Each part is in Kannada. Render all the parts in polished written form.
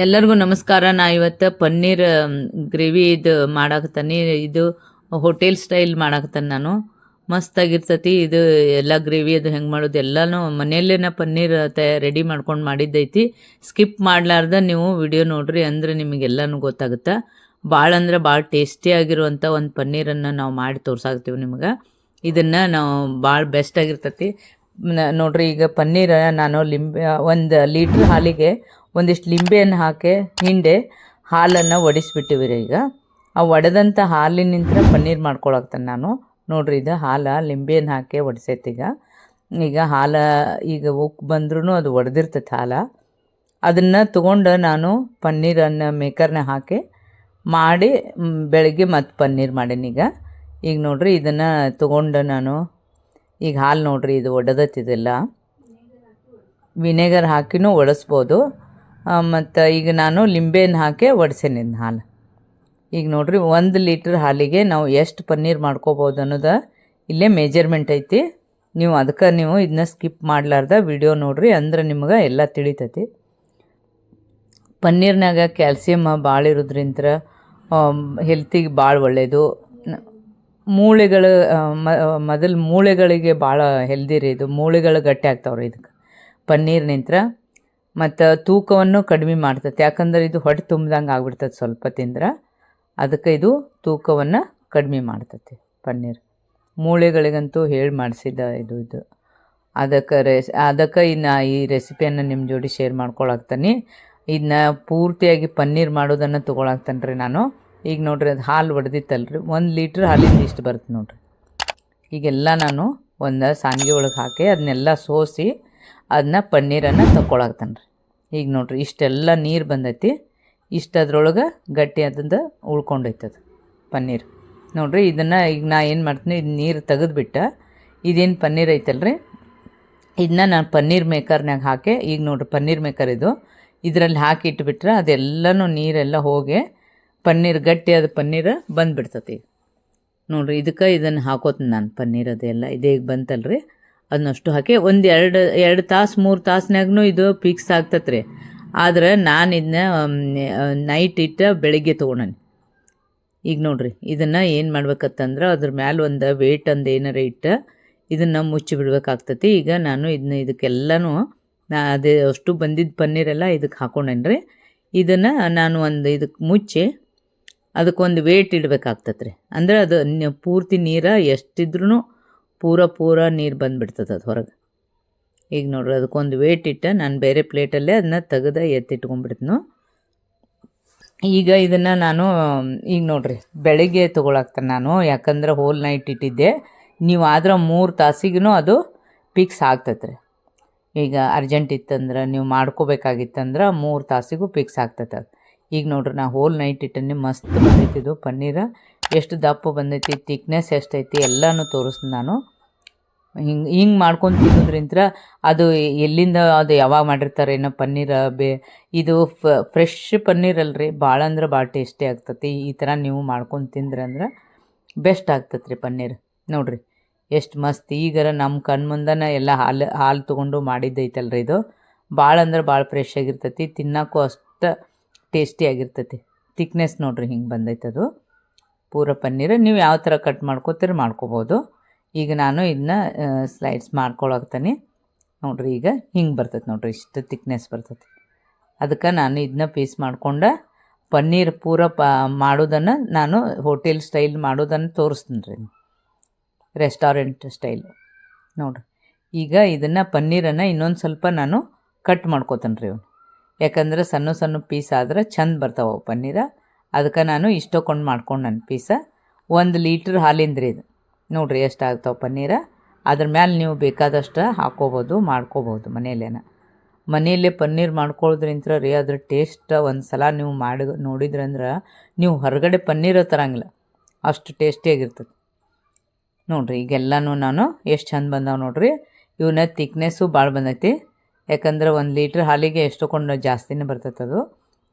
ಎಲ್ಲರಿಗೂ ನಮಸ್ಕಾರ. ನಾ ಇವತ್ತು ಪನ್ನೀರ್ ಗ್ರೇವಿ ಇದು ಮಾಡಾಕತ್ತಾನೆ. ಇದು ಹೋಟೆಲ್ ಸ್ಟೈಲ್ ಮಾಡಾಕತ್ತಾನೆ ನಾನು. ಮಸ್ತಾಗಿರ್ತತಿ ಇದು. ಎಲ್ಲ ಗ್ರೇವಿ ಅದು ಹೆಂಗೆ ಮಾಡೋದು ಎಲ್ಲನೂ ಮನೆಯಲ್ಲೇ ನಾ ಪನ್ನೀರ್ ರೆಡಿ ಮಾಡ್ಕೊಂಡು ಮಾಡಿದ್ದೈತಿ. ಸ್ಕಿಪ್ ಮಾಡಲಾರ್ದ ನೀವು ವಿಡಿಯೋ ನೋಡ್ರಿ, ಅಂದ್ರೆ ನಿಮಗೆಲ್ಲನೂ ಗೊತ್ತಾಗುತ್ತೆ. ಭಾಳ ಅಂದ್ರೆ ಭಾಳ ಟೇಸ್ಟಿಯಾಗಿರುವಂಥ ಒಂದು ಪನ್ನೀರನ್ನು ನಾವು ಮಾಡಿ ತೋರ್ಸಾಕ್ತೀವಿ ನಿಮ್ಗೆ. ಇದನ್ನು ನಾವು ಭಾಳ ಬೆಸ್ಟಾಗಿರ್ತತಿ ನೋಡ್ರಿ. ಈಗ ಪನ್ನೀರ ನಾನು ಒಂದು ಲೀಟ್ರ್ ಹಾಲಿಗೆ ಒಂದಿಷ್ಟು ಲಿಂಬೆಯನ್ನು ಹಾಕಿ ಹಿಂಡೆ ಹಾಲನ್ನು ಒಡಿಸ್ಬಿಟ್ಟಿವಿ ಈಗ. ಆ ಒಡೆದಂಥ ಹಾಲಿನಿಂದ ಪನ್ನೀರ್ ಮಾಡ್ಕೊಳಕ್ತಾನೆ ನಾನು. ನೋಡ್ರಿ, ಇದು ಹಾಲು ಲಿಂಬೆಯನ್ನು ಹಾಕಿ ಒಡಿಸೈತಿ. ಈಗ ಹಾಲು ಈಗ ಉಕ್ಕಿ ಬಂದ್ರೂ ಅದು ಒಡೆದಿರ್ತೈತೆ ಹಾಲು. ಅದನ್ನು ತೊಗೊಂಡು ನಾನು ಪನ್ನೀರನ್ನು ಮೇಕರ್ನ ಹಾಕಿ ಮಾಡಿ ಬೆಳಗ್ಗೆ ಮತ್ತು ಪನ್ನೀರ್ ಮಾಡೀನಿ ಈಗ ನೋಡ್ರಿ, ಇದನ್ನು ತೊಗೊಂಡು ನಾನು ಈಗ ಹಾಲು ನೋಡ್ರಿ, ಇದು ಒಡೆದತ್ತಿದೆಲ್ಲ. ವಿನೆಗರ್ ಹಾಕಿನೂ ಒಡಿಸ್ಬೋದು. ಮತ್ತು ಈಗ ನಾನು ಲಿಂಬೆಯನ್ನು ಹಾಕಿ ಒಡಿಸೇನಿ ಹಾಲು. ಈಗ ನೋಡ್ರಿ, 1 ಲೀಟ್ರ್ ಹಾಲಿಗೆ ನಾವು ಎಷ್ಟು ಪನ್ನೀರ್ ಮಾಡ್ಕೋಬೋದು ಅನ್ನೋದು ಇಲ್ಲೇ ಮೆಜರ್ಮೆಂಟ್ ಐತಿ. ನೀವು ಅದಕ್ಕೆ ನೀವು ಇದನ್ನ ಸ್ಕಿಪ್ ಮಾಡಲಾರ್ದ ವಿಡಿಯೋ ನೋಡ್ರಿ, ಅಂದ್ರೆ ನಿಮ್ಗೆ ಎಲ್ಲ ತಿಳಿತೈತಿ. ಪನ್ನೀರ್ನಾಗ ಕ್ಯಾಲ್ಸಿಯಮ್ ಭಾಳ ಇರೋದ್ರಿಂದ ಹೆಲ್ತಿಗೆ ಭಾಳ ಒಳ್ಳೆಯದು. ಮೂಳೆಗಳು ಮೊದಲು ಮೂಳೆಗಳಿಗೆ ಭಾಳ ಹೆಲ್ದಿ ರೀ ಇದು. ಮೂಳೆಗಳು ಗಟ್ಟಿ ಆಗ್ತಾವ್ರಿ ಇದಕ್ಕೆ ಪನ್ನೀರ್ನಿಂದ. ಮತ್ತು ತೂಕವನ್ನು ಕಡಿಮೆ ಮಾಡ್ತೈತೆ, ಯಾಕಂದ್ರೆ ಇದು ಹೊಟ್ಟೆ ತುಂಬ್ದಂಗೆ ಆಗ್ಬಿಡ್ತದೆ ಸ್ವಲ್ಪ ತಿಂದ್ರೆ. ಅದಕ್ಕೆ ಇದು ತೂಕವನ್ನು ಕಡಿಮೆ ಮಾಡ್ತೈತಿ ಪನ್ನೀರ್. ಮೂಳೆಗಳಿಗಂತೂ ಹೇಳಿ ಮಾಡಿಸಿದ ಇದು ಅದಕ್ಕೆ ಇನ್ನು ಈ ರೆಸಿಪಿಯನ್ನು ನಿಮ್ಮ ಜೋಡಿ ಶೇರ್ ಮಾಡ್ಕೊಳಕ್ತಾನೆ. ಇದನ್ನ ಪೂರ್ತಿಯಾಗಿ ಪನ್ನೀರ್ ಮಾಡೋದನ್ನು ತೊಗೊಳಕ್ತಾನೆ ರೀ ನಾನು. ಈಗ ನೋಡ್ರಿ, ಅದು ಹಾಲು ಒಡೆದಿತ್ತಲ್ರಿ, 1 ಲೀಟ್ರ್ ಹಾಲಿಂದ ಇಷ್ಟು ಬರುತ್ತೆ ನೋಡ್ರಿ. ಈಗೆಲ್ಲ ನಾನು ಒಂದು ಸಾನ್ಗೆ ಒಳಗೆ ಹಾಕಿ ಅದನ್ನೆಲ್ಲ ಸೋಸಿ ಅದನ್ನ ಪನ್ನೀರನ್ನು ತಗೊಳಕ್ತಾನೆ ರೀ. ಈಗ ನೋಡ್ರಿ, ಇಷ್ಟೆಲ್ಲ ನೀರು ಬಂದೈತಿ. ಇಷ್ಟು ಅದ್ರೊಳಗೆ ಗಟ್ಟಿ ಆದಂದು ಉಳ್ಕೊಂಡೈತದು ಪನ್ನೀರ್. ನೋಡ್ರಿ, ಇದನ್ನು ಈಗ ನಾ ಏನು ಮಾಡ್ತೀನಿ, ಇದು ನೀರು ತೆಗೆದುಬಿಟ್ಟು ಇದೇನು ಪನ್ನೀರ್ ಐತಲ್ರಿ, ಇದನ್ನ ನಾನು ಪನ್ನೀರ್ ಮೇಕರ್ನಾಗ ಹಾಕಿ, ಈಗ ನೋಡ್ರಿ ಪನ್ನೀರ್ ಮೇಕರ್ ಇದು, ಇದರಲ್ಲಿ ಹಾಕಿ ಇಟ್ಬಿಟ್ರೆ ಅದೆಲ್ಲನೂ ನೀರೆಲ್ಲ ಹೋಗಿ ಪನ್ನೀರ್ ಗಟ್ಟಿಯಾದ ಪನ್ನೀರ್ ಬಂದುಬಿಡ್ತತಿ. ನೋಡ್ರಿ, ಇದಕ್ಕೆ ಇದನ್ನು ಹಾಕೋತೀನಿ ನಾನು ಪನ್ನೀರ್ ಅದೆಲ್ಲ ಇದೇ ಈಗ ಬಂತಲ್ರಿ, ಅದನ್ನಷ್ಟು ಹಾಕಿ ಒಂದು 2 ತಾಸು 3 ತಾಸ್ನಾಗೂ ಇದು ಫಿಕ್ಸ್ ಆಗ್ತತೆ ರೀ. ಆದ್ರೆ ನಾನು ಇದನ್ನ ನೈಟ್ ಇಟ್ಟು ಬೆಳಿಗ್ಗೆ ತೊಗೊಂಡನಿ. ಈಗ ನೋಡ್ರಿ, ಇದನ್ನು ಏನು ಮಾಡ್ಬೇಕತ್ತಂದ್ರೆ ಅದ್ರ ಮ್ಯಾಲೆ ಒಂದು ವೇಟ್ ಒಂದು ಏನಾರ ಇಟ್ಟು ಇದನ್ನು ಮುಚ್ಚಿ ಬಿಡ್ಬೇಕಾಗ್ತತಿ. ಈಗ ನಾನು ಇದಕ್ಕೆಲ್ಲನೂ ಅದೇ ಅಷ್ಟು ಬಂದಿದ್ದ ಪನ್ನೀರೆಲ್ಲ ಇದಕ್ಕೆ ಹಾಕೊಂಡೇನಿ ರೀ. ಇದನ್ನು ನಾನು ಒಂದು ಇದಕ್ಕೆ ಮುಚ್ಚಿ ಅದಕ್ಕೊಂದು ವೇಟ್ ಇಡಬೇಕಾಗ್ತದೆ ರೀ. ಅಂದರೆ ಅದು ಪೂರ್ತಿ ನೀರು ಎಷ್ಟಿದ್ರೂ ಪೂರ ನೀರು ಬಂದುಬಿಡ್ತದೆ ಅದು ಹೊರಗೆ. ಈಗ ನೋಡ್ರಿ, ಅದಕ್ಕೊಂದು ವೇಟ್ ಇಟ್ಟು ನಾನು ಬೇರೆ ಪ್ಲೇಟಲ್ಲೇ ಅದನ್ನ ತೆಗೆದು ಎತ್ತಿಟ್ಕೊಂಡ್ಬಿಡ್ತೀನಿ. ಈಗ ಇದನ್ನು ನಾನು ಈಗ ನೋಡ್ರಿ ಬೆಳಗ್ಗೆ ತೊಗೊಳಕ್ತಾನೆ ನಾನು, ಯಾಕಂದ್ರೆ ಹೋಲ್ ನೈಟ್ ಇಟ್ಟಿದ್ದೆ. ನೀವು ಆದ್ರೆ 3 ತಾಸಿಗೂ ಅದು ಫಿಕ್ಸ್ ಆಗ್ತೈತೆ ರೀ. ಈಗ ಅರ್ಜೆಂಟ್ ಇತ್ತಂದ್ರೆ ನೀವು ಮಾಡ್ಕೋಬೇಕಾಗಿತ್ತಂದ್ರೆ 3 ತಾಸಿಗೂ ಫಿಕ್ಸ್ ಆಗ್ತೈತೆ ಅದು. ಈಗ ನೋಡ್ರಿ, ನಾ ಹೋಲ್ ನೈಟ್ ಇಟ್ಟನೆ. ಮಸ್ತ್ ಬಂದೈತಿದು ಪನ್ನೀರ. ಎಷ್ಟು ದಪ್ಪ ಬಂದೈತಿ, ತಿಕ್ನೆಸ್ ಎಷ್ಟೈತಿ ಎಲ್ಲನೂ ತೋರಿಸ್ತೀನಿ ನಾನು. ಹಿಂಗೆ ಮಾಡ್ಕೊಂಡು ತಿನ್ನೋದ್ರಿಂದ ಅದು ಎಲ್ಲಿಂದ ಅದು ಯಾವಾಗ ಮಾಡಿರ್ತಾರೆ ಏನೋ ಪನ್ನೀರ ಇದು ಫ್ರೆಶ್ ಪನ್ನೀರ್ ಅಲ್ರಿ, ಭಾಳ ಅಂದ್ರೆ ಭಾಳ ಟೇಸ್ಟಿ ಆಗ್ತತಿ. ಈ ಥರ ನೀವು ಮಾಡ್ಕೊಂಡು ತಿಂದ್ರೆ ಅಂದ್ರೆ ಬೆಸ್ಟ್ ಆಗ್ತದೆ ರೀ ಪನ್ನೀರ್. ನೋಡ್ರಿ ಎಷ್ಟು ಮಸ್ತ್. ಈಗಾರ ನಮ್ಮ ಕಣ್ಣು ಮುಂದನ ಎಲ್ಲ ಹಾಲು ತೊಗೊಂಡು ಮಾಡಿದ್ದೈತಲ್ರಿ ಇದು. ಭಾಳ ಅಂದ್ರೆ ಭಾಳ ಫ್ರೆಶ್ ಆಗಿರ್ತೈತಿ, ತಿನ್ನೋಕ್ಕೂ ಅಷ್ಟು ಟೇಸ್ಟಿಯಾಗಿರ್ತೈತಿ. ತಿಕ್ನೆಸ್ ನೋಡ್ರಿ ಹಿಂಗೆ ಬಂದೈತದು ಪೂರ ಪನ್ನೀರ್. ನೀವು ಯಾವ ಥರ ಕಟ್ ಮಾಡ್ಕೋತೀರಿ ಮಾಡ್ಕೋಬೋದು. ಈಗ ನಾನು ಇದನ್ನ ಸ್ಲೈಡ್ಸ್ ಮಾಡ್ಕೊಳಕ್ತಾನೆ. ನೋಡ್ರಿ, ಈಗ ಹಿಂಗೆ ಬರ್ತೈತೆ ನೋಡ್ರಿ, ಇಷ್ಟು ತಿಕ್ನೆಸ್ ಬರ್ತೈತಿ. ಅದಕ್ಕೆ ನಾನು ಇದನ್ನ ಪೀಸ್ ಮಾಡ್ಕೊಂಡು ಪನ್ನೀರ್ ಪೂರ ಮಾಡೋದನ್ನು ನಾನು ಹೋಟೆಲ್ ಸ್ಟೈಲ್ ಮಾಡೋದನ್ನು ತೋರಿಸ್ತೀನಿ ರೀ, ರೆಸ್ಟೋರೆಂಟ್ ಸ್ಟೈಲ್. ನೋಡ್ರಿ, ಈಗ ಇದನ್ನು ಪನ್ನೀರನ್ನು ಇನ್ನೊಂದು ಸ್ವಲ್ಪ ನಾನು ಕಟ್ ಮಾಡ್ಕೋತೇನೆ ರೀ. ಯಾಕಂದ್ರೆ ಸಣ್ಣ ಪೀಸ್ ಆದ್ರೆ ಚಂದ ಬರ್ತಾವೆ ಪನ್ನೀರ. ಅದಕ್ಕೆ ನಾನು ಇಷ್ಟೊಂದು ಮಾಡ್ಕೊಂಡು ನನ್ನ ಪೀಸ 1 ಲೀಟ್ರ್ ಹಾಲಿಂದ್ರಿ ಇದು. ನೋಡ್ರಿ ಎಷ್ಟು ಆಗ್ತಾವೆ ಪನ್ನೀರ. ಅದ್ರ ಮೇಲೆ ನೀವು ಬೇಕಾದಷ್ಟು ಹಾಕ್ಕೋಬೋದು, ಮಾಡ್ಕೋಬೋದು ಮನೆಯಲ್ಲೇ ಪನ್ನೀರ್ ಮಾಡ್ಕೊಳ್ಳೋದ್ರಿಂತ ರೀ ಅದ್ರ ಟೇಸ್ಟ್ ಒಂದು ಸಲ ನೀವು ಮಾಡಿ ನೋಡಿದ್ರಂದ್ರೆ ನೀವು ಹೊರಗಡೆ ಪನ್ನೀರ ತರಂಗಿಲ್ಲ, ಅಷ್ಟು ಟೇಸ್ಟಿಯಾಗಿರ್ತದೆ. ನೋಡ್ರಿ, ಈಗೆಲ್ಲನೂ ನಾನು ಎಷ್ಟು ಚಂದ ಬಂದಾವೆ ನೋಡ್ರಿ. ಇವನ್ನ ತಿಕ್ನೆಸ್ಸು ಭಾಳ ಬಂದೈತಿ, ಯಾಕಂದ್ರೆ 1 ಲೀಟ್ರ್ ಹಾಲಿಗೆ ಎಷ್ಟೊಂದು ಜಾಸ್ತಿನೇ ಬರ್ತೈತೆ ಅದು.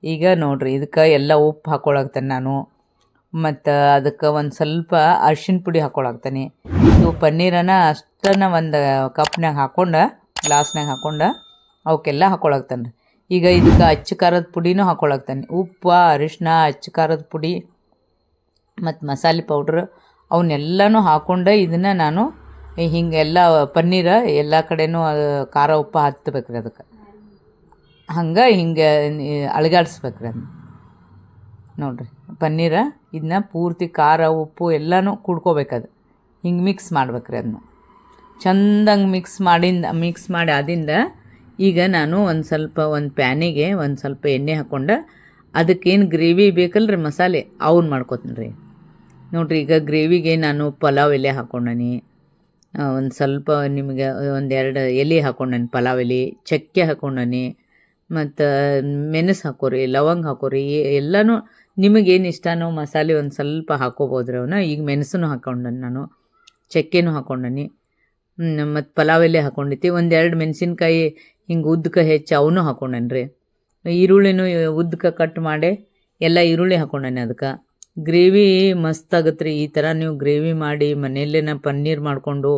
ಈಗ ನೋಡ್ರಿ, ಇದಕ್ಕೆ ಎಲ್ಲ ಉಪ್ಪು ಹಾಕ್ಕೊಳಕ್ತಾನೆ ನಾನು. ಮತ್ತು ಅದಕ್ಕೆ ಒಂದು ಸ್ವಲ್ಪ ಅರ್ಶಿಣ ಪುಡಿ ಹಾಕ್ಕೊಳಕ್ತಾನೆ. ಇವು ಪನ್ನೀರನ್ನು ಅಷ್ಟನ್ನು ಒಂದು ಕಪ್ನಾಗ ಹಾಕ್ಕೊಂಡು ಗ್ಲಾಸ್ನಾಗ ಹಾಕ್ಕೊಂಡು ಅವಕ್ಕೆಲ್ಲ ಹಾಕ್ಕೊಳಕ್ತಾನೆ. ಈಗ ಇದಕ್ಕೆ ಅಚ್ಚ ಖಾರದ ಪುಡಿನೂ ಹಾಕ್ಕೊಳಕ್ತಾನೆ. ಉಪ್ಪು, ಅರಿಶಿನ, ಅಚ್ಚ ಖಾರದ ಪುಡಿ ಮತ್ತು ಮಸಾಲೆ ಪೌಡ್ರ್ ಅವನ್ನೆಲ್ಲನೂ ಹಾಕ್ಕೊಂಡು ಇದನ್ನು ನಾನು ಹಿಂಗೆಲ್ಲ ಪನ್ನೀರ ಎಲ್ಲ ಕಡೆನೂ ಖಾರ ಉಪ್ಪು ಹತ್ತಬೇಕ್ರಿ ಅದಕ್ಕೆ. ಹಂಗೆ ಹಿಂಗೆ ಅಳಗಾಡಿಸ್ಬೇಕ್ರಿ ಅದನ್ನ. ನೋಡಿರಿ ಪನ್ನೀರ ಇದನ್ನ ಪೂರ್ತಿ ಖಾರ ಉಪ್ಪು ಎಲ್ಲನೂ ಕುಡ್ಕೋಬೇಕದು. ಹಿಂಗೆ ಮಿಕ್ಸ್ ಮಾಡ್ಬೇಕ್ರಿ ಅದನ್ನ ಚಂದಂಗೆ ಮಿಕ್ಸ್ ಮಾಡಿ ಆದಿಂದ ಈಗ ನಾನು ಒಂದು ಪ್ಯಾನಿಗೆ ಒಂದು ಸ್ವಲ್ಪ ಎಣ್ಣೆ ಹಾಕ್ಕೊಂಡು ಅದಕ್ಕೇನು ಗ್ರೇವಿ ಬೇಕಲ್ರಿ ಮಸಾಲೆ ಅವನ್ನ ಮಾಡ್ಕೊತೀನಿ ರೀ. ನೋಡಿರಿ ಈಗ ಗ್ರೇವಿಗೆ ನಾನು ಪಲಾವ್ ಎಲೆ ಹಾಕ್ಕೊಂಡನಿ, ಒಂದು ಸ್ವಲ್ಪ ನಿಮಗೆ 1-2 ಎಲೆ ಹಾಕ್ಕೊಂಡನಿ, ಪಲಾವ್ ಎಲೆ, ಚಕ್ಕೆ ಹಾಕ್ಕೊಂಡನಿ, ಮತ್ತು ಮೆಣಸು ಹಾಕೋರಿ, ಲವಂಗ ಹಾಕೋರಿ, ಎಲ್ಲನೂ ನಿಮಗೇನು ಇಷ್ಟನೋ ಮಸಾಲೆ ಒಂದು ಸ್ವಲ್ಪ ಹಾಕೋಬೋದ್ರಿ ಅವನ್ನ. ಈಗ ಮೆಣಸನ್ನು ಹಾಕ್ಕೊಂಡನಿ ನಾನು, ಚಕ್ಕೆನೂ ಹಾಕ್ಕೊಂಡನಿ, ಮತ್ತು ಪಲಾವ್ ಎಲೆ ಹಾಕ್ಕೊಂಡಿತ್ತು. 1-2 ಮೆಣಸಿನ್ಕಾಯಿ ಹಿಂಗೆ ಉದ್ದಕ್ಕೆ ಹೆಚ್ಚಿ ಅವನ್ನೂ ಹಾಕ್ಕೊಂಡನಿ ರೀ. ಈರುಳ್ಳಿನೂ ಉದ್ದಕ್ಕೆ ಕಟ್ ಮಾಡಿ ಎಲ್ಲ ಈರುಳ್ಳಿ ಹಾಕ್ಕೊಂಡನಿ. ಅದಕ್ಕೆ ಗ್ರೇವಿ ಮಸ್ತ್ ಆಗತ್ತೆ ರೀ. ಈ ಥರ ನೀವು ಗ್ರೇವಿ ಮಾಡಿ ಮನೆಯಲ್ಲೇ ಪನ್ನೀರ್ ಮಾಡಿಕೊಂಡು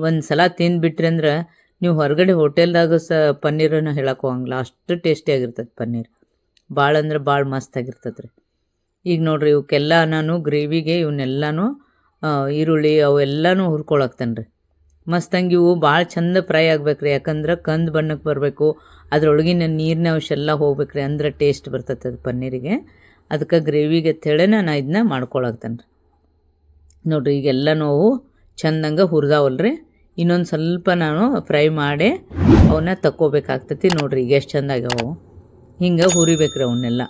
ಒಂದು ಸಲ ತಿಂದುಬಿಟ್ರಿ ಅಂದ್ರೆ ನೀವು ಹೊರಗಡೆ ಹೋಟೆಲ್ದಾಗ ಪನ್ನೀರನ್ನು ಹೇಳಕ್ಕೆ ಹೋಗಂಗಿಲ್ಲ, ಅಷ್ಟು ಟೇಸ್ಟಿಯಾಗಿರ್ತದೆ ಪನ್ನೀರ್. ಭಾಳ ಅಂದ್ರೆ ಭಾಳ ಮಸ್ತಾಗಿರ್ತದೆ ರೀ. ಈಗ ನೋಡಿರಿ ಇವಕ್ಕೆಲ್ಲ ನಾನು ಗ್ರೇವಿಗೆ ಇವನ್ನೆಲ್ಲನೂ ಈರುಳ್ಳಿ ಅವೆಲ್ಲನೂ ಹುರ್ಕೊಳಕ್ತೇನೆ ರೀ. ಮಸ್ತಂಗೆ ಇವು ಭಾಳ ಚಂದ ಫ್ರೈ ಆಗ್ಬೇಕು ರೀ. ಯಾಕಂದ್ರೆ ಕಂದು ಬಣ್ಣಕ್ಕೆ ಬರಬೇಕು, ಅದರೊಳಗಿನ ನೀರಿನ ಅಂಶ ಎಲ್ಲ ಹೋಗ್ಬೇಕು ರೀ, ಅಂದ್ರೆ ಟೇಸ್ಟ್ ಬರ್ತದೆ ಅದು ಪನ್ನೀರಿಗೆ. ಅದಕ್ಕೆ ಗ್ರೇವಿಗೆ ಅಂತೇಳಿ ನಾನು ಇದನ್ನ ಮಾಡ್ಕೊಳಕ್ತೇನೆ ರೀ. ನೋಡಿರಿ ಈಗೆಲ್ಲ ನಾವು ಚಂದಂಗೆ ಹುರಿದಾವಲ್ರಿ, ಇನ್ನೊಂದು ಸ್ವಲ್ಪ ನಾನು ಫ್ರೈ ಮಾಡಿ ಅವನ್ನ ತಕ್ಕೋಬೇಕಾಗ್ತೈತಿ. ನೋಡಿರಿ ಈಗ ಎಷ್ಟು ಚಂದ ಆಗ್ಯಾವು. ಹಿಂಗೆ ಹುರಿಬೇಕ್ರಿ ಅವನ್ನೆಲ್ಲ.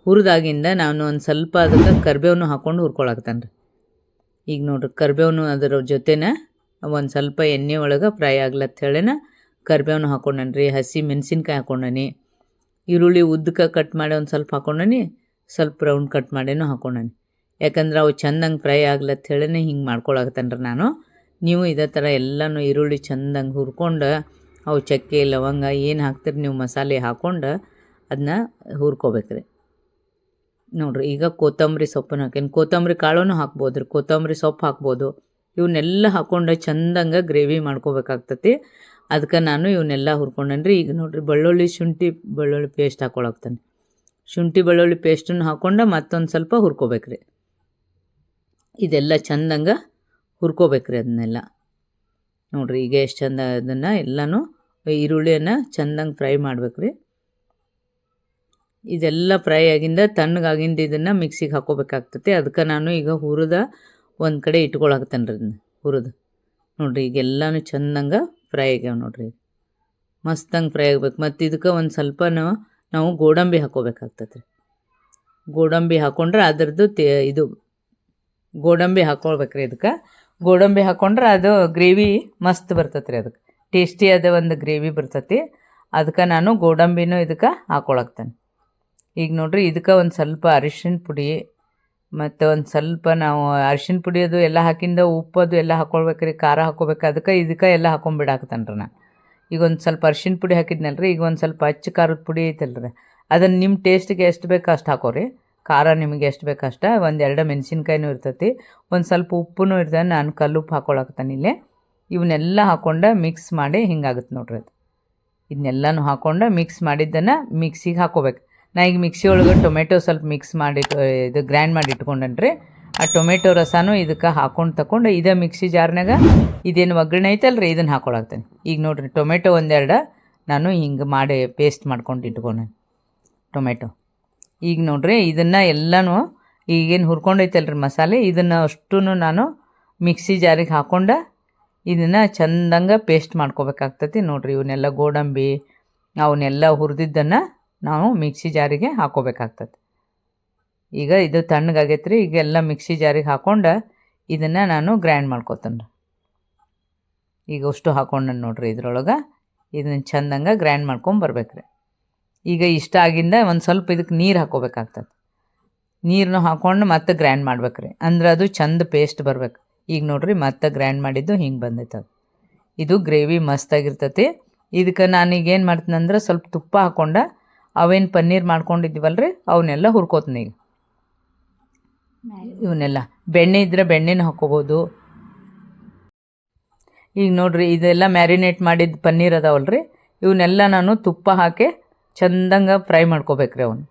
ಹುರಿದಾಗಿಂದ ನಾನು ಒಂದು ಸ್ವಲ್ಪ ಅದಕ್ಕೆ ಕರಿಬೇವನ್ನು ಹಾಕ್ಕೊಂಡು ಹುರ್ಕೊಳಕ್ತೇನೆ ರೀ. ಈಗ ನೋಡಿರಿ ಕರಿಬೇವನ್ನು ಅದರ ಜೊತೆನ ಒಂದು ಸ್ವಲ್ಪ ಎಣ್ಣೆ ಒಳಗೆ ಫ್ರೈ ಆಗ್ಲತ್ತ ಹೇಳಿನ ಕರಿಬೇವನ್ನು ಹಾಕ್ಕೊಂಡನಿ ರೀ. ಹಸಿ ಮೆಣಸಿನ್ಕಾಯಿ ಹಾಕ್ಕೊಂಡನಿ, ಈರುಳ್ಳಿ ಉದ್ದಕ್ಕೆ ಕಟ್ ಮಾಡಿ ಒಂದು ಸ್ವಲ್ಪ ಹಾಕ್ಕೊಂಡನಿ, ಸ್ವಲ್ಪ ರೌಂಡ್ ಕಟ್ ಮಾಡಿನೂ ಹಾಕ್ಕೊಂಡನಿ. ಯಾಕಂದ್ರೆ ಅವು ಚಂದಂಗೆ ಫ್ರೈ ಆಗ್ಲತ್ತ ಹೇಳಿನೇ ಹಿಂಗೆ ಮಾಡ್ಕೊಳಕತ್ತೇನೆ ರೀ ನಾನು. ನೀವು ಇದೇ ಥರ ಎಲ್ಲನೂ ಈರುಳ್ಳಿ ಚಂದಂಗೆ ಹುರ್ಕೊಂಡು ಅವು ಚಕ್ಕೆ ಲವಂಗ ಏನು ಹಾಕ್ತೀರಿ ನೀವು ಮಸಾಲೆ ಹಾಕ್ಕೊಂಡು ಅದನ್ನ ಹುರ್ಕೋಬೇಕ್ರಿ. ನೋಡಿರಿ ಈಗ ಕೊತ್ತಂಬರಿ ಸೊಪ್ಪನ್ನು ಹಾಕೀನಿ, ಕೊತ್ತಂಬರಿ ಕಾಳೂ ಹಾಕ್ಬೋದು ರೀ, ಕೊತ್ತಂಬರಿ ಸೊಪ್ಪು ಹಾಕ್ಬೋದು. ಇವನ್ನೆಲ್ಲ ಹಾಕ್ಕೊಂಡು ಚಂದಂಗೆ ಗ್ರೇವಿ ಮಾಡ್ಕೋಬೇಕಾಗ್ತತಿ. ಅದಕ್ಕೆ ನಾನು ಇವನ್ನೆಲ್ಲ ಹುರ್ಕೊಂಡೇನಿ ರೀ. ಈಗ ನೋಡಿರಿ ಶುಂಠಿ ಬೆಳ್ಳುಳ್ಳಿ ಪೇಸ್ಟ್ ಹಾಕ್ಕೊಳಕ್ತಾನೆ. ಶುಂಠಿ ಬೆಳ್ಳುಳ್ಳಿ ಪೇಸ್ಟನ್ನು ಹಾಕ್ಕೊಂಡು ಮತ್ತೊಂದು ಸ್ವಲ್ಪ ಹುರ್ಕೋಬೇಕ್ರಿ. ಇದೆಲ್ಲ ಚಂದಂಗೆ ಹುರ್ಕೋಬೇಕ್ರಿ ಅದನ್ನೆಲ್ಲ. ನೋಡಿರಿ ಈಗ ಎಷ್ಟು ಚಂದ ಅದನ್ನು ಎಲ್ಲನೂ ಈರುಳ್ಳಿಯನ್ನು ಚಂದಂಗೆ ಫ್ರೈ ಮಾಡ್ಬೇಕ್ರಿ. ಇದೆಲ್ಲ ಫ್ರೈ ಆಗಿಂದ ತಣ್ಣಗಾಗಿಂದ ಇದನ್ನು ಮಿಕ್ಸಿಗೆ ಹಾಕ್ಕೋಬೇಕಾಗ್ತತಿ. ಅದಕ್ಕೆ ನಾನು ಈಗ ಹುರಿದ ಒಂದು ಕಡೆ ಇಟ್ಕೊಳಕ್ತೇನೆ ರೀ ಅದನ್ನ ಹುರಿದು. ನೋಡಿರಿ ಈಗೆಲ್ಲನೂ ಚಂದಂಗೆ ಫ್ರೈ ಆಗ್ಯಾವ ನೋಡಿರಿ, ಮಸ್ತಂಗೆ ಫ್ರೈ ಆಗ್ಬೇಕು. ಮತ್ತು ಇದಕ್ಕೆ ಒಂದು ಸ್ವಲ್ಪ ನಾವು ಗೋಡಂಬಿ ಹಾಕ್ಕೋಬೇಕಾಗ್ತದೆ ರೀ. ಗೋಡಂಬಿ ಹಾಕ್ಕೊಂಡ್ರೆ ಅದರದ್ದು ಇದು ಗೋಡಂಬಿ ಹಾಕ್ಕೊಳ್ಬೇಕ್ರಿ. ಇದಕ್ಕೆ ಗೋಡಂಬಿ ಹಾಕ್ಕೊಂಡ್ರೆ ಅದು ಗ್ರೇವಿ ಮಸ್ತ್ ಬರ್ತೈತೆ ರೀ, ಅದಕ್ಕೆ ಟೇಸ್ಟಿಯಾದ ಒಂದು ಗ್ರೇವಿ ಬರ್ತೈತಿ. ಅದಕ್ಕೆ ನಾನು ಗೋಡಂಬಿನೂ ಇದಕ್ಕೆ ಹಾಕ್ಕೊಳಕ್ತೇನೆ. ಈಗ ನೋಡಿರಿ ಇದಕ್ಕೆ ಒಂದು ಸ್ವಲ್ಪ ಅರಿಶಿನ ಪುಡಿ ಮತ್ತು ಒಂದು ಸ್ವಲ್ಪ ನಾವು ಅರಿಶಿನ ಪುಡಿ ಅದು ಎಲ್ಲ ಹಾಕಿಂದ ಉಪ್ಪದು ಎಲ್ಲ ಹಾಕ್ಕೊಳ್ಬೇಕ್ರಿ, ಖಾರ ಹಾಕ್ಕೋಬೇಕು. ಇದಕ್ಕೆ ಎಲ್ಲ ಹಾಕ್ಕೊಂಬಿಡಾಕ್ತೇನೆ ರೀ ನಾನು. ಈಗ ಒಂದು ಸ್ವಲ್ಪ ಅರಿಶಿನ ಪುಡಿ ಹಾಕಿದ್ನಲ್ರಿ, ಈಗ ಒಂದು ಸ್ವಲ್ಪ ಅಚ್ಚ ಖಾರದ ಪುಡಿ ಐತಲ್ರಿ, ಅದನ್ನು ನಿಮ್ಮ ಟೇಸ್ಟಿಗೆ ಎಷ್ಟು ಬೇಕು ಅಷ್ಟು ಹಾಕೋರಿ. ಖಾರ ನಿಮಗೆ ಎಷ್ಟು ಬೇಕು ಅಷ್ಟು. 1-2 ಮೆಣಸಿನ್ಕಾಯಿನೂ ಇರ್ತೈತಿ, ಒಂದು ಸ್ವಲ್ಪ ಉಪ್ಪು ಇರ್ತದೆ. ನಾನು ಕಲ್ಲುಪ್ಪು ಹಾಕ್ಕೊಳಕ್ತಾನೆ ಇಲ್ಲೇ. ಇವನ್ನೆಲ್ಲ ಹಾಕ್ಕೊಂಡು ಮಿಕ್ಸ್ ಮಾಡಿ ಹಿಂಗಾಗುತ್ತೆ ನೋಡ್ರಿ ಅದು. ಇದನ್ನೆಲ್ಲನೂ ಹಾಕ್ಕೊಂಡು ಮಿಕ್ಸ್ ಮಾಡಿದ್ದನ್ನು ಮಿಕ್ಸಿಗೆ ಹಾಕ್ಕೋಬೇಕು. ನಾ ಈಗ ಮಿಕ್ಸಿ ಒಳಗೆ ಟೊಮೆಟೊ ಸ್ವಲ್ಪ ಮಿಕ್ಸ್ ಮಾಡಿ ಇದು ಗ್ರೈಂಡ್ ಮಾಡಿ ಇಟ್ಕೊಂಡೇನ್ರಿ. ಆ ಟೊಮೆಟೊ ರಸನೂ ಇದಕ್ಕೆ ಹಾಕ್ಕೊಂಡು ತಗೊಂಡು ಇದೇ ಮಿಕ್ಸಿ ಜಾರ್ನಾಗ ಇದೇನು ಒಗ್ಗರಣೆ ಐತಲ್ರಿ ಇದನ್ನು ಹಾಕ್ಕೊಳಕ್ತೇನೆ. ಈಗ ನೋಡಿರಿ ಟೊಮೆಟೊ 1-2 ನಾನು ಹಿಂಗೆ ಮಾಡಿ ಪೇಸ್ಟ್ ಮಾಡ್ಕೊಂಡು ಇಟ್ಕೊಂಡೆ ಟೊಮೆಟೊ. ಈಗ ನೋಡಿರಿ ಇದನ್ನು ಎಲ್ಲನೂ ಈಗೇನು ಹುರ್ಕೊಂಡೈತಲ್ರಿ ಮಸಾಲೆ, ಇದನ್ನು ಅಷ್ಟೂ ನಾನು ಮಿಕ್ಸಿ ಜಾರಿಗೆ ಹಾಕ್ಕೊಂಡು ಇದನ್ನು ಚಂದಂಗೆ ಪೇಸ್ಟ್ ಮಾಡ್ಕೋಬೇಕಾಗ್ತತಿ. ನೋಡಿರಿ ಇವನ್ನೆಲ್ಲ ಗೋಡಂಬಿ ಅವನ್ನೆಲ್ಲ ಹುರಿದಿದ್ದನ್ನು ನಾವು ಮಿಕ್ಸಿ ಜಾರಿಗೆ ಹಾಕ್ಕೋಬೇಕಾಗ್ತದೆ. ಈಗ ಇದು ತಣ್ಣಗಾಗೈತೆ ರೀ. ಈಗೆಲ್ಲ ಮಿಕ್ಸಿ ಜಾರಿಗೆ ಹಾಕ್ಕೊಂಡು ಇದನ್ನು ನಾನು ಗ್ರೈಂಡ್ ಮಾಡ್ಕೊತೇನೆ. ಈಗ ಅಷ್ಟು ಹಾಕ್ಕೊಂಡು ನೋಡಿರಿ ಇದ್ರೊಳಗೆ ಇದನ್ನು ಚಂದಂಗೆ ಗ್ರೈಂಡ್ ಮಾಡ್ಕೊಂಬರ್ಬೇಕ್ರಿ. ಈಗ ಇಷ್ಟ ಆಗಿಂದ ಒಂದು ಸ್ವಲ್ಪ ಇದಕ್ಕೆ ನೀರು ಹಾಕ್ಕೋಬೇಕಾಗ್ತದೆ. ನೀರನ್ನು ಹಾಕ್ಕೊಂಡು ಮತ್ತೆ ಗ್ರೈಂಡ್ ಮಾಡ್ಬೇಕ್ರಿ, ಅಂದ್ರೆ ಅದು ಚಂದ ಪೇಸ್ಟ್ ಬರ್ಬೇಕು. ಈಗ ನೋಡಿರಿ ಮತ್ತೆ ಗ್ರೈಂಡ್ ಮಾಡಿದ್ದು ಹಿಂಗೆ ಬಂದೈತೆ ಅದು. ಇದು ಗ್ರೇವಿ ಮಸ್ತಾಗಿರ್ತೈತಿ. ಇದಕ್ಕೆ ನಾನೀಗೇನು ಮಾಡ್ತೀನಿ ಅಂದ್ರೆ ಸ್ವಲ್ಪ ತುಪ್ಪ ಹಾಕ್ಕೊಂಡು ಅವೇನು ಪನ್ನೀರ್ ಮಾಡ್ಕೊಂಡಿದ್ದೀವಲ್ರಿ ಅವನ್ನೆಲ್ಲ ಹುರ್ಕೋತೀನಿ. ಈಗ ಇವನ್ನೆಲ್ಲ ಬೆಣ್ಣೆ ಇದ್ದರೆ ಬೆಣ್ಣೆನ ಹಾಕ್ಕೋಬೋದು. ಈಗ ನೋಡಿರಿ ಇದೆಲ್ಲ ಮ್ಯಾರಿನೇಟ್ ಮಾಡಿದ ಪನ್ನೀರ್ ಅದಾವಲ್ರಿ, ಇವನ್ನೆಲ್ಲ ನಾನು ತುಪ್ಪ ಹಾಕಿ ಚಂದಂಗೆ ಫ್ರೈ ಮಾಡ್ಕೋಬೇಕ್ರಿ ಅವನು.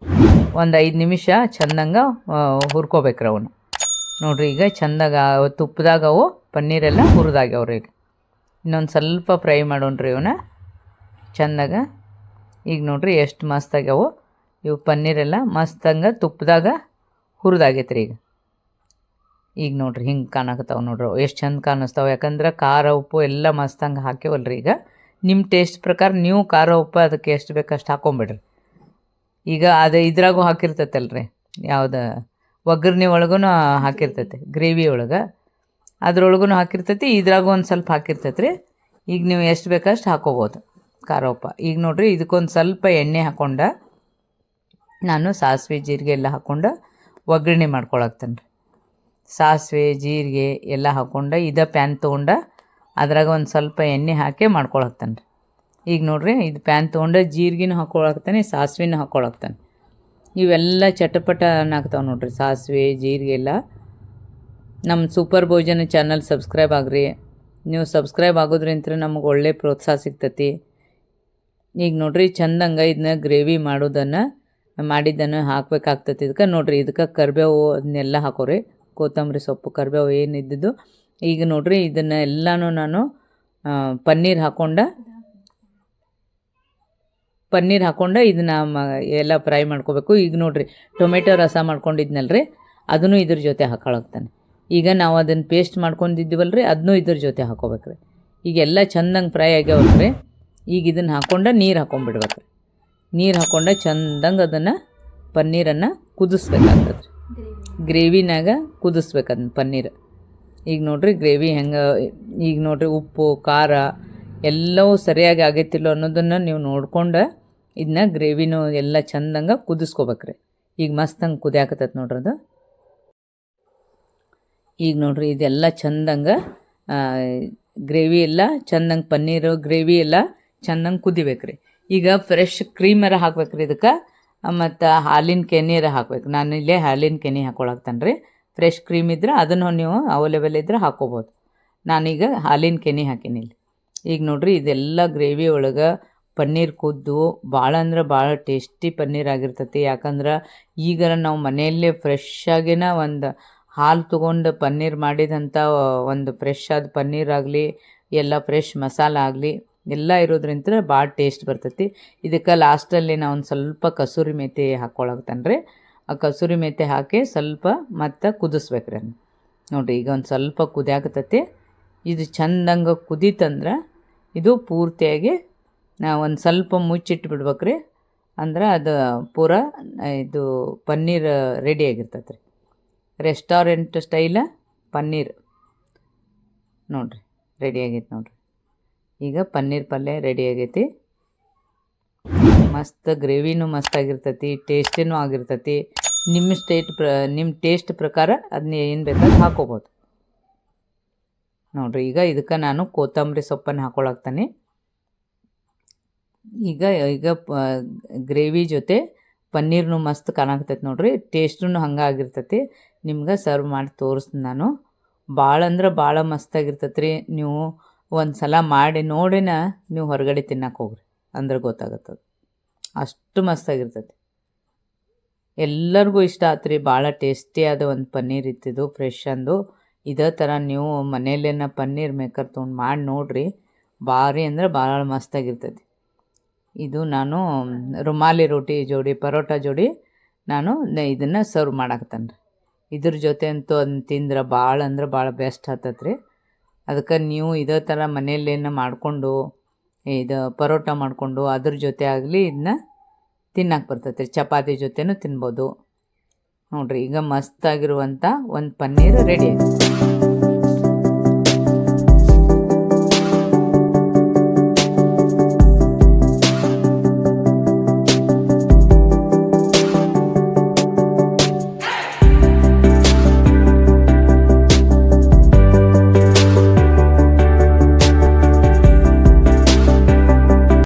ಒಂದು 5 ನಿಮಿಷ ಚಂದಂಗೆ ಹುರ್ಕೋಬೇಕ್ರಿ ಅವನು. ನೋಡಿರಿ ಈಗ ಚಂದಾಗ ತುಪ್ಪದಾಗ ಅವು ಪನ್ನೀರೆಲ್ಲ ಹುರಿದಾಗ್ಯವ್ರಿ. ಈಗ ಇನ್ನೊಂದು ಸ್ವಲ್ಪ ಫ್ರೈ ಮಾಡೋಣ್ರಿ ಇವನ್ನ ಚಂದಾಗ. ಈಗ ನೋಡಿರಿ ಎಷ್ಟು ಮಸ್ತಾಗ್ಯಾವು ಇವು ಪನ್ನೀರೆಲ್ಲ ಮಸ್ತಂಗೆ ತುಪ್ಪದಾಗ ಹುರಿದಾಗೈತ್ರಿ. ಈಗ ನೋಡಿರಿ ಹಿಂಗೆ ಕಾಣಕತ್ತಾವೆ ನೋಡ್ರಿ, ಎಷ್ಟು ಚಂದ ಕಾಣಿಸ್ತಾವೆ. ಯಾಕಂದ್ರೆ ಖಾರ ಉಪ್ಪು ಎಲ್ಲ ಮಸ್ತಂಗೆ ಹಾಕ್ಯವಲ್ರಿ. ಈಗ ನಿಮ್ಮ ಟೇಸ್ಟ್ ಪ್ರಕಾರ ನೀವು ಖಾರ ಉಪ್ಪು ಅದಕ್ಕೆ ಎಷ್ಟು ಬೇಕು ಅಷ್ಟು ಹಾಕ್ಕೊಂಬಿಡ್ರಿ. ಈಗ ಅದು ಇದ್ರಾಗೂ ಹಾಕಿರ್ತೈತಲ್ರಿ, ಯಾವ್ದು ಒಗ್ಗರಣೆ ಒಳಗೂ ಹಾಕಿರ್ತೈತೆ, ಗ್ರೇವಿ ಒಳಗೆ ಅದ್ರೊಳಗೂ ಹಾಕಿರ್ತೈತಿ, ಇದ್ರಾಗೂ ಒಂದು ಸ್ವಲ್ಪ ಹಾಕಿರ್ತೈತೆ ರೀ. ಈಗ ನೀವು ಎಷ್ಟು ಬೇಕಷ್ಟು ಹಾಕೋಬೋದು ಖಾರ ಉಪ್ಪು. ಈಗ ನೋಡಿರಿ ಇದಕ್ಕೊಂದು ಸ್ವಲ್ಪ ಎಣ್ಣೆ ಹಾಕ್ಕೊಂಡು ನಾನು ಸಾಸಿವೆ ಜೀರಿಗೆ ಎಲ್ಲ ಹಾಕ್ಕೊಂಡು ಒಗ್ಗರಣೆ ಮಾಡ್ಕೊಳಕ್ತೇನೆ ರೀ. ಸಾಸಿವೆ ಜೀರಿಗೆ ಎಲ್ಲ ಹಾಕ್ಕೊಂಡು ಇದೇ ಪ್ಯಾನ್ ತೊಗೊಂಡು ಅದ್ರಾಗ ಒಂದು ಸ್ವಲ್ಪ ಎಣ್ಣೆ ಹಾಕಿ ಮಾಡ್ಕೊಳಕ್ತಾನೆ ರೀ. ಈಗ ನೋಡಿರಿ ಇದು ಪ್ಯಾನ್ ತೊಗೊಂಡು ಜೀರಿಗೆನೂ ಹಾಕ್ಕೊಳಕ್ತಾನೆ, ಸಾಸಿವೆನೂ ಹಾಕ್ಕೊಳಕ್ತಾನೆ. ಇವೆಲ್ಲ ಚಟಪಟ ಆಗ್ತಾವೆ ನೋಡಿರಿ ಸಾಸಿವೆ ಜೀರಿಗೆ ಎಲ್ಲ. ನಮ್ಮ ಸೂಪರ್ ಭೋಜನ ಚಾನಲ್ ಸಬ್ಸ್ಕ್ರೈಬ್ ಆಗ್ರಿ. ನೀವು ಸಬ್ಸ್ಕ್ರೈಬ್ ಆಗೋದ್ರಿಂತ ನಮಗೆ ಒಳ್ಳೆ ಪ್ರೋತ್ಸಾಹ ಸಿಗ್ತೈತಿ. ಈಗ ನೋಡಿರಿ ಚಂದಂಗೆ ಇದನ್ನ ಗ್ರೇವಿ ಮಾಡಿದ್ದನ್ನು ಹಾಕ್ಬೇಕಾಗ್ತೈತಿ. ಇದಕ್ಕೆ ನೋಡಿರಿ ಇದಕ್ಕೆ ಕರಿಬೇವು ಅದನ್ನೆಲ್ಲ ಹಾಕೋರಿ, ಕೊತ್ತಂಬರಿ ಸೊಪ್ಪು ಕರಿಬೇವು ಏನಿದ್ದು. ಈಗ ನೋಡಿರಿ ಇದನ್ನು ಎಲ್ಲನೂ ನಾನು ಪನ್ನೀರ್ ಹಾಕ್ಕೊಂಡು ಇದನ್ನು ಎಲ್ಲ ಫ್ರೈ ಮಾಡ್ಕೋಬೇಕು. ಈಗ ನೋಡಿರಿ ಟೊಮೆಟೊ ರಸ ಮಾಡ್ಕೊಂಡಿದ್ನಲ್ರಿ ಅದನ್ನು ಇದ್ರ ಜೊತೆ ಹಾಕೊಳಕ್ತಾನೆ. ಈಗ ನಾವು ಅದನ್ನು ಪೇಸ್ಟ್ ಮಾಡ್ಕೊಂಡಿದ್ದೀವಲ್ರಿ ಅದನ್ನೂ ಇದ್ರ ಜೊತೆ ಹಾಕೋಬೇಕ್ರಿ. ಈಗೆಲ್ಲ ಚಂದಂಗೆ ಫ್ರೈ ಆಗ್ಯಾವಲ್ರಿ. ಈಗ ಇದನ್ನು ಹಾಕ್ಕೊಂಡು ನೀರು ಹಾಕ್ಕೊಂಬಿಡ್ಬೇಕ್ರಿ. ನೀರು ಹಾಕ್ಕೊಂಡು ಚಂದಂಗೆ ಅದನ್ನು ಪನ್ನೀರನ್ನು ಕುದಿಸ್ಬೇಕಾಗ್ತದೆ ರೀ. ಗ್ರೇವಿನಾಗ ಕುದಿಸ್ಬೇಕು ಅದನ್ನ ಪನ್ನೀರ್. ಈಗ ನೋಡಿರಿ ಗ್ರೇವಿ ಹೆಂಗೆ, ಈಗ ನೋಡಿರಿ ಉಪ್ಪು ಖಾರ ಎಲ್ಲವೂ ಸರಿಯಾಗಿ ಆಗೈತಿಲ್ಲೋ ಅನ್ನೋದನ್ನು ನೀವು ನೋಡ್ಕೊಂಡು ಇದನ್ನ ಗ್ರೇವಿನೂ ಎಲ್ಲ ಚಂದಂಗೆ ಕುದಿಸ್ಕೋಬೇಕ್ರಿ. ಈಗ ಮಸ್ತಂಗೆ ಕುದಿಯಾಕತ್ತೈತೆ ನೋಡ್ರಿ ಅದು. ಈಗ ನೋಡಿರಿ ಇದೆಲ್ಲ ಚಂದಂಗೆ ಗ್ರೇವಿ ಎಲ್ಲ ಚಂದಂಗೆ ಪನ್ನೀರು ಗ್ರೇವಿ ಎಲ್ಲ ಚಂದಂಗೆ ಕುದಿಬೇಕ್ರಿ. ಈಗ ಫ್ರೆಶ್ ಕ್ರೀಮರ ಹಾಕ್ಬೇಕ್ರಿ ಇದಕ್ಕೆ, ಮತ್ತು ಹಾಲಿನ ಕೆನೆಯರ ಹಾಕ್ಬೇಕು. ನಾನು ಇಲ್ಲೇ ಹಾಲಿನ ಕೆನೆ ಹಾಕ್ಕೊಳಕ್ತಾನೆ ರೀ. ಫ್ರೆಶ್ ಕ್ರೀಮ್ ಇದ್ರೆ ಅದನ್ನು ನೀವು ಅವೈಲೇಬಲ್ ಇದ್ರೆ ಹಾಕ್ಕೋಬೋದು. ನಾನೀಗ ಹಾಲಿನ ಕೆನೆ ಹಾಕೀನಿ ಇಲ್ಲಿ. ಈಗ ನೋಡಿರಿ ಇದೆಲ್ಲ ಗ್ರೇವಿ ಒಳಗೆ ಪನ್ನೀರ್ ಕುದ್ದು ಭಾಳ ಅಂದ್ರೆ ಭಾಳ ಟೇಸ್ಟಿ ಪನ್ನೀರ್ ಆಗಿರ್ತೈತಿ. ಯಾಕಂದ್ರೆ ಈಗ ನಾವು ಮನೆಯಲ್ಲೇ ಫ್ರೆಶ್ ಆಗಿನ ಒಂದು ಹಾಲು ತೊಗೊಂಡು ಪನ್ನೀರ್ ಮಾಡಿದಂಥ ಒಂದು ಫ್ರೆಶ್ ಆದ ಪನ್ನೀರ್ ಆಗಲಿ ಎಲ್ಲ ಫ್ರೆಶ್ ಮಸಾಲ ಆಗಲಿ ಎಲ್ಲ ಇರೋದ್ರಿಂದ ಭಾಳ ಟೇಸ್ಟ್ ಬರ್ತೈತಿ. ಇದಕ್ಕೆ ಲಾಸ್ಟಲ್ಲಿ ನಾವು ಒಂದು ಸ್ವಲ್ಪ ಕಸೂರಿ ಮೇಥಿ ಹಾಕ್ಕೊಳಕ್ತಾನೆ ರೀ. ಆ ಕಸೂರಿ ಮೇಥಿ ಹಾಕಿ ಸ್ವಲ್ಪ ಮತ್ತು ಕುದಿಸ್ಬೇಕ್ರಿ ಅದನ್ನ. ನೋಡಿರಿ ಈಗ ಒಂದು ಸ್ವಲ್ಪ ಕುದಿಯಾಕತ್ತೈತಿ. ಇದು ಚಂದಂಗೆ ಕುದೀತಂದ್ರೆ ಇದು ಪೂರ್ತಿಯಾಗಿ ನಾವು ಒಂದು ಸ್ವಲ್ಪ ಮುಚ್ಚಿಟ್ಟು ಬಿಡ್ಬೇಕ್ರಿ. ಅಂದ್ರೆ ಅದು ಪೂರ ಇದು ಪನ್ನೀರ್ ರೆಡಿ ಆಗಿರ್ತೈತೆ ರೀ. ರೆಸ್ಟೋರೆಂಟ್ ಸ್ಟೈಲ ಪನ್ನೀರ್ ನೋಡಿರಿ ರೆಡಿ ಆಗೈತೆ ನೋಡಿರಿ. ಈಗ ಪನ್ನೀರ್ ಪಲ್ಯ ರೆಡಿ ಆಗೈತಿ. ಮಸ್ತ್ ಗ್ರೇವಿನೂ ಮಸ್ತಾಗಿರ್ತೈತಿ, ಟೇಸ್ಟಿನೂ ಆಗಿರ್ತೈತಿ. ನಿಮ್ಮ ಟೇಸ್ಟ್ ಪ್ರಕಾರ ಅದನ್ನ ಏನು ಬೇಕಾದ್ರೆ ಹಾಕೋಬೋದು ನೋಡಿರಿ. ಈಗ ಇದಕ್ಕೆ ನಾನು ಕೊತ್ತಂಬರಿ ಸೊಪ್ಪನ್ನು ಹಾಕ್ಕೊಳಕ್ತಾನೆ. ಈಗ ಗ್ರೇವಿ ಜೊತೆ ಪನ್ನೀರ್ನು ಮಸ್ತ್ ಕಾಣಾಕತ್ತೈತಿ ನೋಡಿರಿ. ಟೇಸ್ಟೂ ಹಂಗೆ ಆಗಿರ್ತೈತಿ. ನಿಮ್ಗೆ ಸರ್ವ್ ಮಾಡಿ ತೋರಿಸ್ತೀನಿ ನಾನು. ಭಾಳ ಅಂದ್ರೆ ಭಾಳ ಮಸ್ತಾಗಿರ್ತೈತಿ ರೀ. ನೀವು ಒಂದು ಸಲ ಮಾಡಿ ನೋಡಿನ ನೀವು ಹೊರಗಡೆ ತಿನ್ನಕ್ಕೆ ಹೋಗ್ರಿ ಅಂದ್ರೆ ಗೊತ್ತಾಗತ್ತದು. ಅಷ್ಟು ಮಸ್ತಾಗಿರ್ತೈತಿ. ಎಲ್ಲರಿಗೂ ಇಷ್ಟ ಆತ್ರಿ. ಭಾಳ ಟೇಸ್ಟಿಯಾದ ಒಂದು ಪನ್ನೀರ್ ಇತ್ತಿದ್ದು ಫ್ರೆಶ್ ಅಂದು. ಇದೇ ಥರ ನೀವು ಮನೆಯಲ್ಲೇನ ಪನ್ನೀರ್ ಮೇಕರ್ ತೊಗೊಂಡು ಮಾಡಿ ನೋಡಿರಿ. ಭಾರಿ ಅಂದ್ರೆ ಭಾಳ ಮಸ್ತಾಗಿರ್ತೈತಿ. ಇದು ನಾನು ರುಮಾಲಿ ರೋಟಿ ಜೋಡಿ ಪರೋಟ ಜೋಡಿ ನಾನು ಇದನ್ನು ಸರ್ವ್ ಮಾಡಾಕತ್ತೇನೆ ರೀ. ಇದ್ರ ಜೊತೆ ಅಂತೂ ಅದನ್ನ ತಿಂದ್ರೆ ಭಾಳ ಅಂದ್ರೆ ಭಾಳ ಬೆಸ್ಟ್ ಆಗ್ತೈತೆ ರೀ. ಅದಕ್ಕೆ ನೀವು ಇದೇ ಥರ ಮನೆಯಲ್ಲೇನ ಮಾಡಿಕೊಂಡು ಇದು ಪರೋಟ ಮಾಡಿಕೊಂಡು ಅದ್ರ ಜೊತೆ ಆಗಲಿ ಇದನ್ನ ತಿನ್ನಕ್ಕೆ ಬರ್ತೈತೆ ರೀ. ಚಪಾತಿ ಜೊತೆನೂ ತಿನ್ಬೋದು ನೋಡಿರಿ. ಈಗ ಮಸ್ತಾಗಿರುವಂಥ ಒಂದು ಪನ್ನೀರ್ ರೆಡಿ ಆಗಿದೆ.